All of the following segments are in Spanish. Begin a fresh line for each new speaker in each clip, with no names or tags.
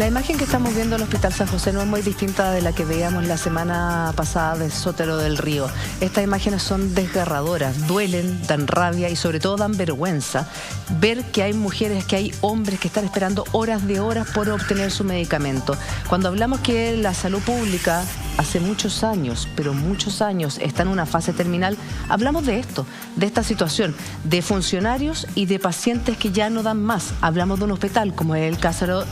La imagen que estamos viendo en el Hospital San José no es muy distinta de la que veíamos la semana pasada de Sotero del Río. Estas imágenes son desgarradoras, duelen, dan rabia y sobre todo dan vergüenza ver que hay mujeres, que hay hombres que están esperando horas de horas por obtener su medicamento. Cuando hablamos que la salud pública hace muchos años, pero muchos años, está en una fase terminal, hablamos de esto, de esta situación, de funcionarios y de pacientes que ya no dan más. Hablamos de un hospital, como es el caso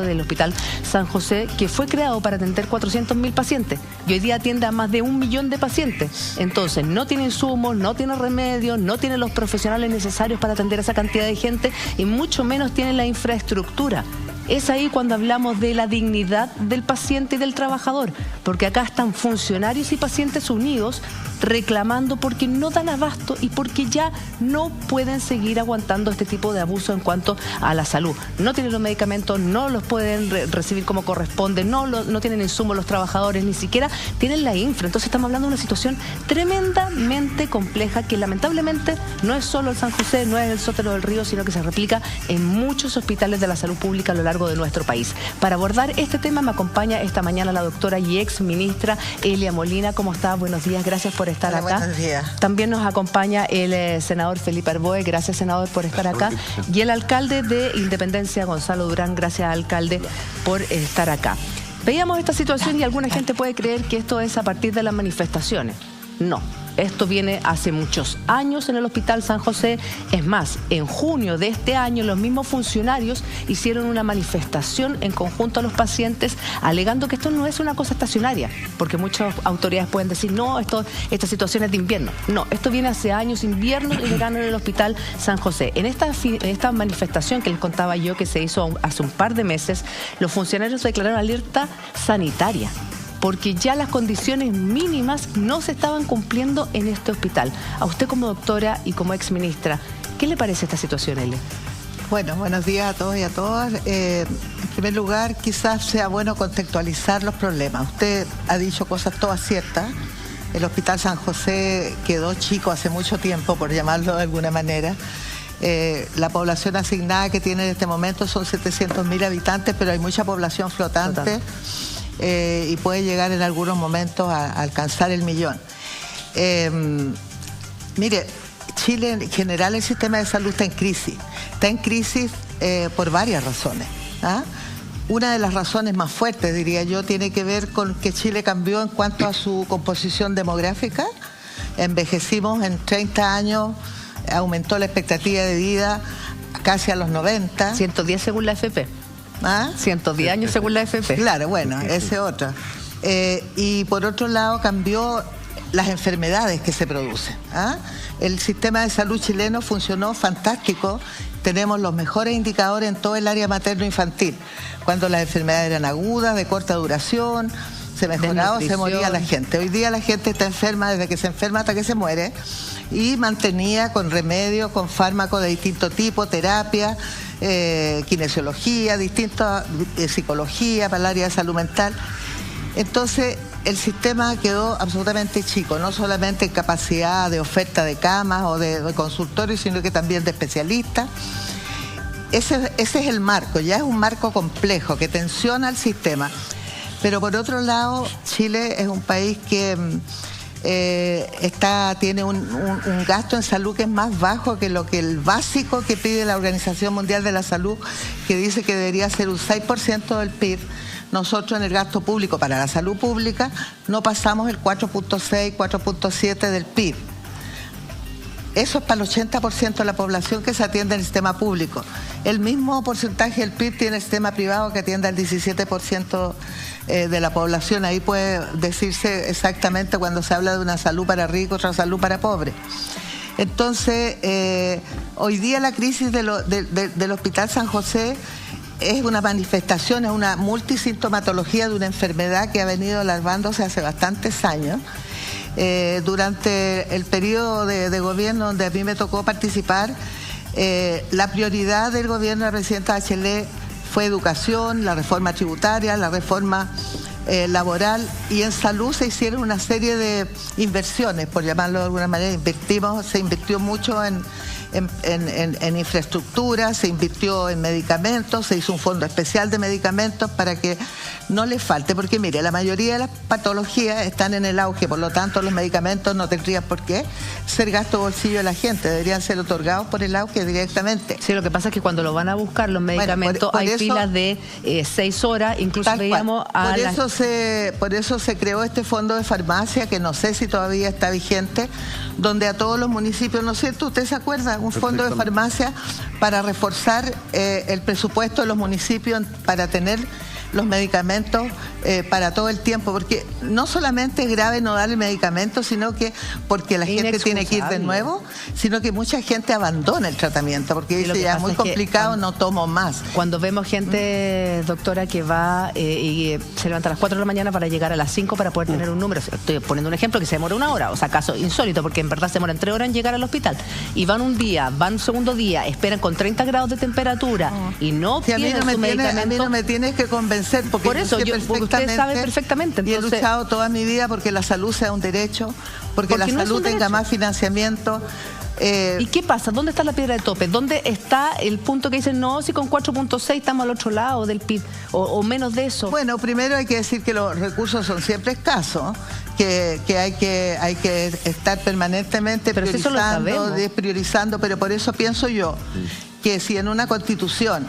del Hospital San José, que fue creado para atender 400.000 pacientes y hoy día atiende a más de 1 millón de pacientes. Entonces, no tiene insumos, no tiene remedios, no tiene los profesionales necesarios para atender a esa cantidad de gente y mucho menos tiene la infraestructura. Es ahí cuando hablamos de la dignidad del paciente y del trabajador, porque acá están funcionarios y pacientes unidos reclamando porque no dan abasto y porque ya no pueden seguir aguantando este tipo de abuso en cuanto a la salud. No tienen los medicamentos, no los pueden recibir como corresponde, no tienen insumos los trabajadores, ni siquiera tienen la infra. Entonces estamos hablando de una situación tremendamente compleja que lamentablemente no es solo el San José, no es el Sotero del Río, sino que se replica en muchos hospitales de la salud pública a lo largo de nuestro país. Para abordar este tema me acompaña esta mañana la doctora y ex ministra Elia Molina. ¿Cómo está? Buenos días, gracias por estar acá.
Buenos días.
También nos acompaña el senador Felipe Arboe. Gracias, senador, por estar acá. Y el alcalde de Independencia, Gonzalo Durán. Gracias, alcalde, por estar acá. Veíamos esta situación y alguna gente puede creer que esto es a partir de las manifestaciones. No. Esto viene hace muchos años en el Hospital San José. Es más, en junio de este año los mismos funcionarios hicieron una manifestación en conjunto a los pacientes alegando que esto no es una cosa estacionaria, porque muchas autoridades pueden decir, no, esta situación es de invierno. No, esto viene hace años, invierno y verano en el Hospital San José. En esta manifestación que les contaba yo que se hizo hace un par de meses, los funcionarios declararon alerta sanitaria, porque ya las condiciones mínimas no se estaban cumpliendo en este hospital. A usted como doctora y como exministra, ¿qué le parece esta situación, Elia?
Bueno, buenos días a todos y a todas. En primer lugar, quizás sea bueno contextualizar los problemas. Usted ha dicho cosas todas ciertas. El Hospital San José quedó chico hace mucho tiempo, por llamarlo de alguna manera. La población asignada que tiene en este momento son 700.000 habitantes, pero hay mucha población flotante. Y puede llegar en algunos momentos a alcanzar el 1.000.000. Mire, Chile en general el sistema de salud está en crisis. Está en crisis por varias razones. Una de las razones más fuertes, diría yo, tiene que ver con que Chile cambió en cuanto a su composición demográfica. Envejecimos en 30 años, aumentó la expectativa de vida casi a los 90.
110 según la AFP. 110 años según la AFP.
Claro, bueno, ese es otro. Y por otro lado cambió las enfermedades que se producen. El sistema de salud chileno funcionó fantástico. Tenemos los mejores indicadores en todo el área materno-infantil. Cuando las enfermedades eran agudas, de corta duración, se mejoraba o se moría la gente. Hoy día la gente está enferma desde que se enferma hasta que se muere y mantenía con remedios, con fármacos de distinto tipo, terapia, kinesiología, distinta psicología para el área de salud mental. Entonces el sistema quedó absolutamente chico, no solamente en capacidad de oferta de camas o de consultorios, sino que también de especialistas. Ese es el marco, ya es un marco complejo que tensiona el sistema. Pero por otro lado, Chile es un país que tiene un gasto en salud que es más bajo que el básico que pide la Organización Mundial de la Salud, que dice que debería ser un 6% del PIB. Nosotros en el gasto público para la salud pública no pasamos el 4.6, 4.7 del PIB. Eso es para el 80% de la población que se atiende en el sistema público. El mismo porcentaje del PIB tiene el sistema privado que atiende al 17% de la población. Ahí puede decirse exactamente cuando se habla de una salud para ricos, otra salud para pobres. Entonces, hoy día la crisis del Hospital San José es una manifestación, es una multisintomatología de una enfermedad que ha venido alarmándose hace bastantes años. Durante el periodo de gobierno donde a mí me tocó participar, la prioridad del gobierno de la presidenta Bachelet fue educación, la reforma tributaria, la reforma laboral, y en salud se hicieron una serie de inversiones, por llamarlo de alguna manera. Se invirtió mucho en en infraestructura, se invirtió en medicamentos, se hizo un fondo especial de medicamentos para que no les falte, porque mire, la mayoría de las patologías están en el auge, por lo tanto los medicamentos no tendrían por qué ser gasto bolsillo de la gente, deberían ser otorgados por el auge directamente.
Sí, lo que pasa es que cuando lo van a buscar los medicamentos, por hay eso, filas de 6 horas, incluso veíamos a
por eso se creó este fondo de farmacia, que no sé si todavía está vigente, donde a todos los municipios, ¿no es cierto? ¿Usted se acuerda? Un fondo de farmacia para reforzar el presupuesto de los municipios para tener los medicamentos para todo el tiempo, porque no solamente es grave no dar el medicamento, sino que porque la gente tiene que ir de nuevo, sino que mucha gente abandona el tratamiento, porque dice ya es muy complicado, no tomo más.
Cuando vemos gente, doctora, que va y se levanta a las 4 de la mañana para llegar a las 5 para poder tener un número, estoy poniendo un ejemplo que se demora 1 hora, o sea, caso insólito, porque en verdad se demoran 3 horas en llegar al hospital, y van un día, van un segundo día, esperan con 30 grados de temperatura y no tienen su medicamento.
A mí no me tienes que convencer, porque
por eso usted sabe perfectamente.
Entonces, y he luchado toda mi vida porque la salud sea un derecho, porque la salud tenga más financiamiento.
¿Y qué pasa? ¿Dónde está la piedra de tope? ¿Dónde está el punto que dicen, no, si con 4.6 estamos al otro lado del PIB, o menos de eso?
Bueno, primero hay que decir que los recursos son siempre escasos, que hay que estar permanentemente priorizando, despriorizando, pero por eso pienso yo que si en una constitución,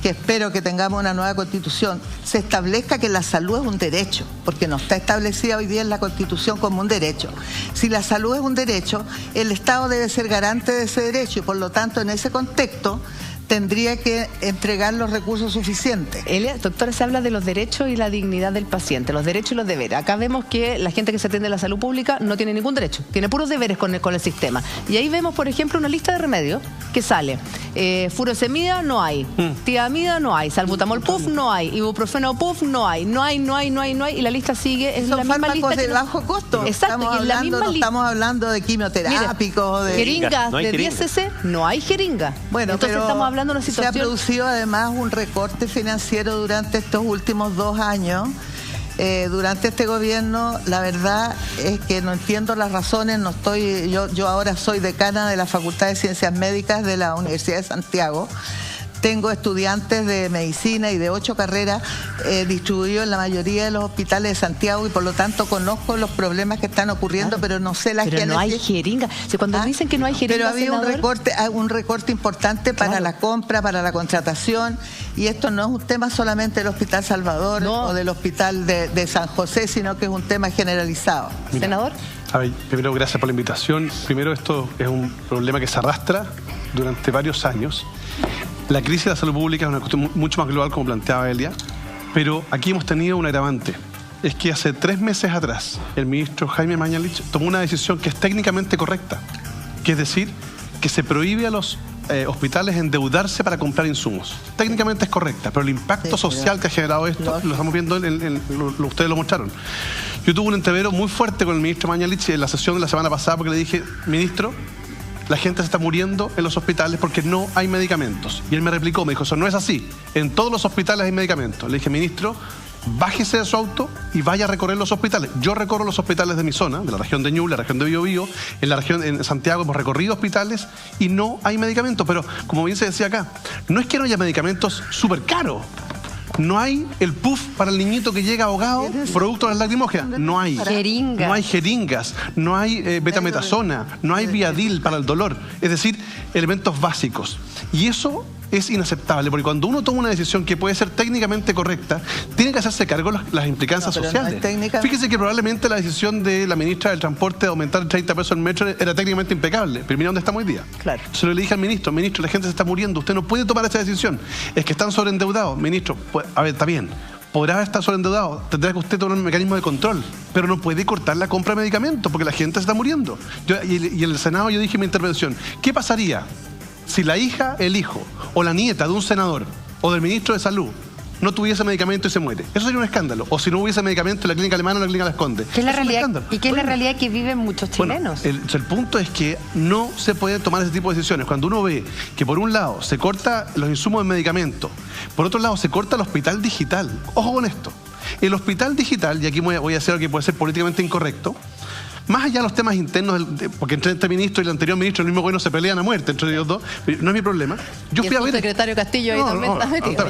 que espero que tengamos una nueva constitución, se establezca que la salud es un derecho, porque no está establecida hoy día en la constitución como un derecho. Si la salud es un derecho, el Estado debe ser garante de ese derecho y por lo tanto en ese contexto tendría que entregar los recursos suficientes.
Elia, doctora, se habla de los derechos y la dignidad del paciente, los derechos y los deberes. Acá vemos que la gente que se atiende a la salud pública no tiene ningún derecho, tiene puros deberes con el sistema. Y ahí vemos, por ejemplo, una lista de remedios que sale. Furosemida no hay, tiamida no hay, salbutamol puff no hay, ibuprofeno puff no hay, no hay, y la lista sigue. Es
son
la misma lista
de bajo costo.
Exacto,
estamos hablando de quimioterápicos, de
jeringas de 10 cc, no hay jeringa.
Bueno,
entonces estamos hablando de una situación.
Se ha producido además un recorte financiero durante estos últimos 2 años. Durante este gobierno, la verdad es que no entiendo las razones. Yo ahora soy decana de la Facultad de Ciencias Médicas de la Universidad de Santiago. Tengo estudiantes de medicina y de 8 carreras distribuidos en la mayoría de los hospitales de Santiago y por lo tanto conozco los problemas que están ocurriendo, pero no sé la
génesis. Pero no hay jeringa. Si cuando dicen que no hay jeringa,
pero había un recorte importante para la compra, para la contratación, y esto no es un tema solamente del Hospital Salvador o del Hospital de San José, sino que es un tema generalizado.
Mira, senador. A ver, primero, gracias por la invitación. Primero, esto es un problema que se arrastra durante varios años. La crisis de la salud pública es una cuestión mucho más global, como planteaba Elia, pero aquí hemos tenido un agravante. Es que hace 3 meses atrás el ministro Jaime Mañalich tomó una decisión que es técnicamente correcta, que es decir, que se prohíbe a los hospitales endeudarse para comprar insumos. Técnicamente es correcta, pero el impacto social que ha generado esto, lo estamos viendo, ustedes lo mostraron. Yo tuve un entrevero muy fuerte con el ministro Mañalich en la sesión de la semana pasada porque le dije, ministro, la gente se está muriendo en los hospitales porque no hay medicamentos. Y él me replicó, me dijo, eso no es así. En todos los hospitales hay medicamentos. Le dije, ministro, bájese de su auto y vaya a recorrer los hospitales. Yo recorro los hospitales de mi zona, de la región de Ñuble, la región de Biobío, en Santiago hemos recorrido hospitales y no hay medicamentos. Pero, como bien se decía acá, no es que no haya medicamentos súper caros. No hay el puff para el niñito que llega ahogado producto de las lacrimógenas. No hay.
Jeringas.
No hay jeringas, no hay betametasona, no hay Viadil para el dolor. Es decir, elementos básicos. Y eso es inaceptable, porque cuando uno toma una decisión que puede ser técnicamente correcta, tiene que hacerse cargo de las implicancias sociales. Fíjese que probablemente la decisión de la ministra del Transporte de aumentar 30 pesos el metro era técnicamente impecable, pero mira dónde estamos hoy día.
Claro.
Se lo le dije al ministro, la gente se está muriendo, usted no puede tomar esta decisión, es que están sobreendeudados. Ministro, pues, a ver, está bien, podrá estar sobreendeudado, tendrá que usted tomar un mecanismo de control, pero no puede cortar la compra de medicamentos porque la gente se está muriendo. Y en el Senado yo dije en mi intervención, ¿qué pasaría si la hija, el hijo o la nieta de un senador o del ministro de Salud no tuviese medicamento y se muere? Eso sería un escándalo. O si no hubiese medicamento en la clínica alemana o en la clínica Las Condes.
¿Qué es la realidad? ¿Y qué es la realidad que viven muchos chilenos?
Bueno, el punto es que no se puede tomar ese tipo de decisiones. Cuando uno ve que por un lado se corta los insumos de medicamento, por otro lado se corta el hospital digital. Ojo con esto. El hospital digital, y aquí voy a hacer algo que puede ser políticamente incorrecto, más allá de los temas internos, porque entre este ministro y el anterior ministro, el mismo gobierno se pelean a muerte entre ellos dos, no es mi problema. Yo fui a ver...
el secretario Castillo ahí también está metido.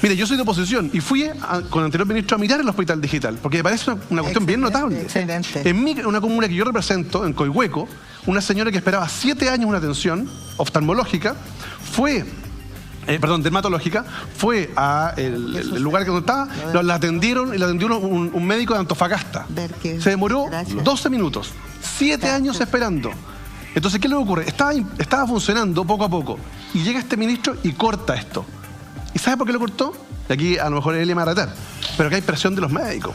Mire, yo soy de oposición y fui con el anterior ministro a mirar el hospital digital, porque me parece una cuestión bien notable.
Excelente.
En una comuna que yo represento, en Coihueco, una señora que esperaba 7 años una atención oftalmológica, dermatológica, fue a el lugar que estaba, la atendieron y la atendió un médico de Antofagasta. Se demoró 12 minutos, 7 años esperando. Entonces, ¿qué le ocurre? Estaba funcionando poco a poco y llega este ministro y corta esto. ¿Y sabe por qué lo cortó? Y aquí a lo mejor él me va a retar, pero que hay presión de los médicos.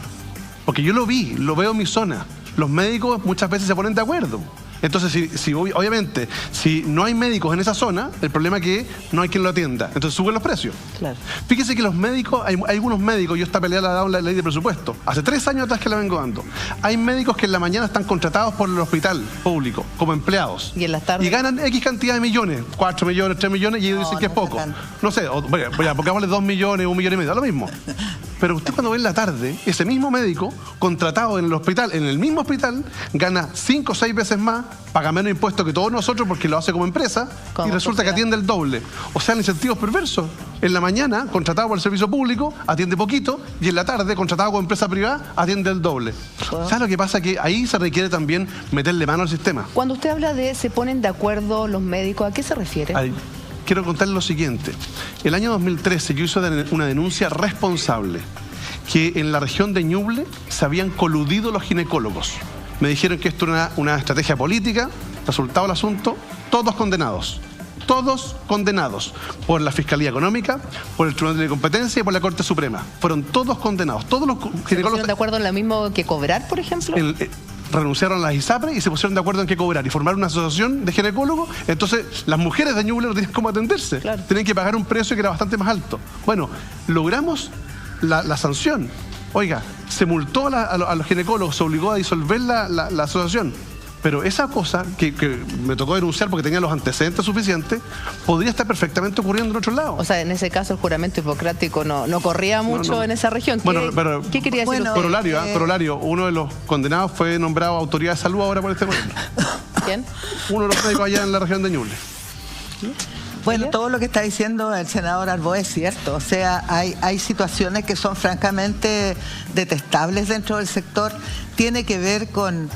Porque yo lo veo en mi zona. Los médicos muchas veces se ponen de acuerdo. Entonces, obviamente, si no hay médicos en esa zona, el problema es que no hay quien lo atienda. Entonces suben los precios.
Claro.
Fíjese que los médicos, hay algunos médicos, yo esta pelea la he dado en la ley de presupuesto, hace 3 años atrás que la vengo dando. Hay médicos que en la mañana están contratados por el hospital público, como empleados.
Y en las tardes.
Y ganan X cantidad de millones, 4 millones, 3 millones, y ellos dicen que es poco. No sé, pongámosle 2 millones, 1,5 millones, da lo mismo. Pero usted cuando ve en la tarde, ese mismo médico, contratado en el hospital, en el mismo hospital, gana 5 o 6 veces más, paga menos impuestos que todos nosotros porque lo hace como empresa, y resulta que atiende el doble. O sea, en incentivos perversos. En la mañana, contratado por el servicio público, atiende poquito, y en la tarde, contratado con empresa privada, atiende el doble. ¿Sabes lo que pasa? Que ahí se requiere también meterle mano al sistema.
Cuando usted habla de se ponen de acuerdo los médicos, ¿a qué se refiere?
Quiero contarle lo siguiente. El año 2013 yo hice una denuncia responsable que en la región de Ñuble se habían coludido los ginecólogos. Me dijeron que esto era una estrategia política. Resultado del asunto, todos condenados por la Fiscalía Económica, por el Tribunal de Competencia y por la Corte Suprema. Fueron todos condenados. Todos los ginecólogos... ¿Se pusieron
de acuerdo en lo mismo que cobrar, por ejemplo?
Renunciaron a las ISAPRE y se pusieron de acuerdo en qué cobrar y formaron una asociación de ginecólogos. Entonces las mujeres de Ñuble no tenían cómo atenderse. Claro. Tenían que pagar un precio que era bastante más alto. Bueno, logramos la sanción. Oiga, se multó a los ginecólogos, se obligó a disolver la asociación. Pero esa cosa que me tocó denunciar porque tenía los antecedentes suficientes, podría estar perfectamente ocurriendo en otros lados.
O sea, en ese caso el juramento hipocrático no corría mucho en esa región. ¿Qué quería decir usted?
Corolario, uno de los condenados fue nombrado autoridad de salud ahora por este gobierno.
¿Quién?
Uno de los médicos allá en la región de Ñuble.
Bueno, todo lo que está diciendo el senador Arbó es cierto. O sea, hay situaciones que son francamente detestables dentro del sector. Tiene que ver con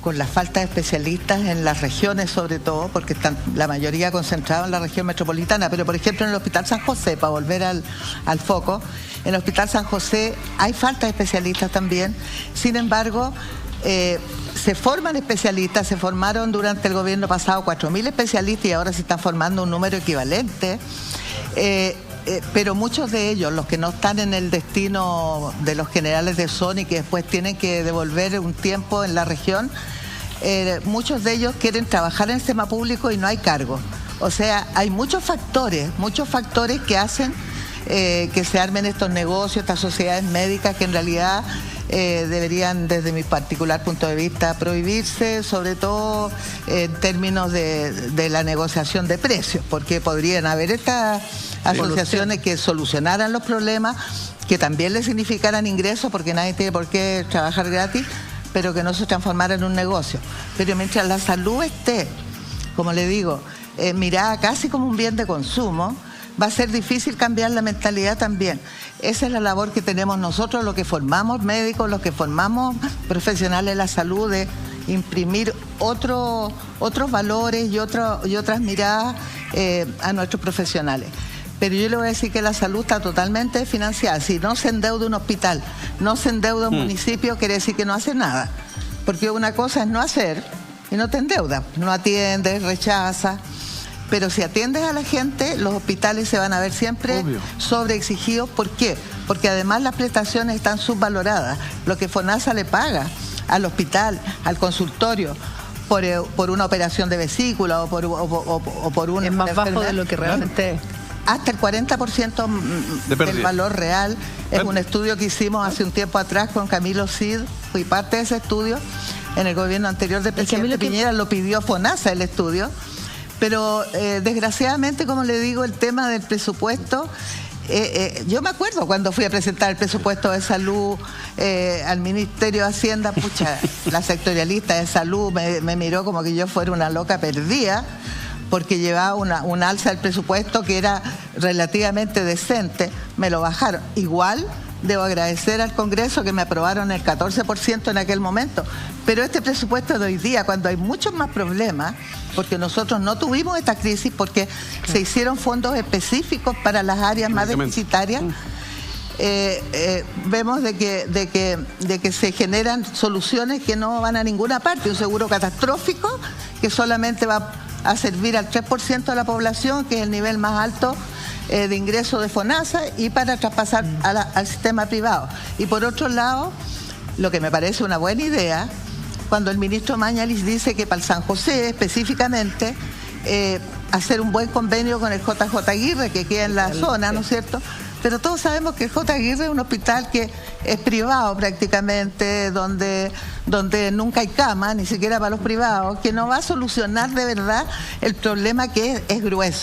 la falta de especialistas en las regiones, sobre todo, porque están la mayoría concentrados en la región metropolitana. Pero, por ejemplo, en el Hospital San José, para volver al foco, en el Hospital San José hay falta de especialistas también. Sin embargo, se forman especialistas, se formaron durante el gobierno pasado 4.000 especialistas y ahora se está formando un número equivalente. Pero muchos de ellos, los que no están en el destino de los generales de zona y que después tienen que devolver un tiempo en la región, muchos de ellos quieren trabajar en el sistema público y no hay cargo. O sea, hay muchos factores que hacen que se armen estos negocios, estas sociedades médicas que en realidad deberían, desde mi particular punto de vista, prohibirse, sobre todo en términos de la negociación de precios, porque podrían haber estas asociaciones que solucionaran los problemas, que también les significaran ingresos, porque nadie tiene por qué trabajar gratis, pero que no se transformara en un negocio. Pero mientras la salud esté, como le digo, mirada casi como un bien de consumo, va a ser difícil cambiar la mentalidad también. Esa es la labor que tenemos nosotros, los que formamos médicos, los que formamos profesionales de la salud, de imprimir otros valores y otras miradas a nuestros profesionales. Pero yo le voy a decir que la salud está totalmente financiada. Si no se endeuda un hospital, no se endeuda un municipio, quiere decir que no hace nada. Porque una cosa es no hacer y no te endeudas. No atiendes, rechazas. Pero si atiendes a la gente, los hospitales se van a ver siempre sobreexigidos. ¿Por qué? Porque además las prestaciones están subvaloradas. Lo que FONASA le paga al hospital, al consultorio, por una operación de vesícula o por una...
Es más bajo de lo que realmente es.
Hasta el 40% del valor real. Es un estudio que hicimos hace un tiempo atrás con Camilo Cid. Fui parte de ese estudio. En el gobierno anterior del presidente Piñera lo pidió FONASA el estudio. Pero desgraciadamente, como le digo, el tema del presupuesto Yo me acuerdo cuando fui a presentar el presupuesto de salud al Ministerio de Hacienda, pucha, la sectorialista de salud me miró como que yo fuera una loca perdida, porque llevaba un alza del presupuesto que era relativamente decente. Me lo bajaron. Igual debo agradecer al Congreso que me aprobaron el 14% en aquel momento. Pero este presupuesto de hoy día, cuando hay muchos más problemas, porque nosotros no tuvimos esta crisis porque se hicieron fondos específicos para las áreas más deficitarias, vemos de que se generan soluciones que no van a ninguna parte. Un seguro catastrófico que solamente va a servir al 3% de la población, que es el nivel más alto de ingreso de FONASA, y para traspasar al sistema privado. Y por otro lado, lo que me parece una buena idea, cuando el ministro Mañalich dice que para el San José específicamente hacer un buen convenio con el JJ Aguirre, que queda en la zona, ¿no es cierto? Pero todos sabemos que el J. Aguirre es un hospital que es privado prácticamente, donde nunca hay cama, ni siquiera para los privados, que no va a solucionar de verdad el problema que es grueso.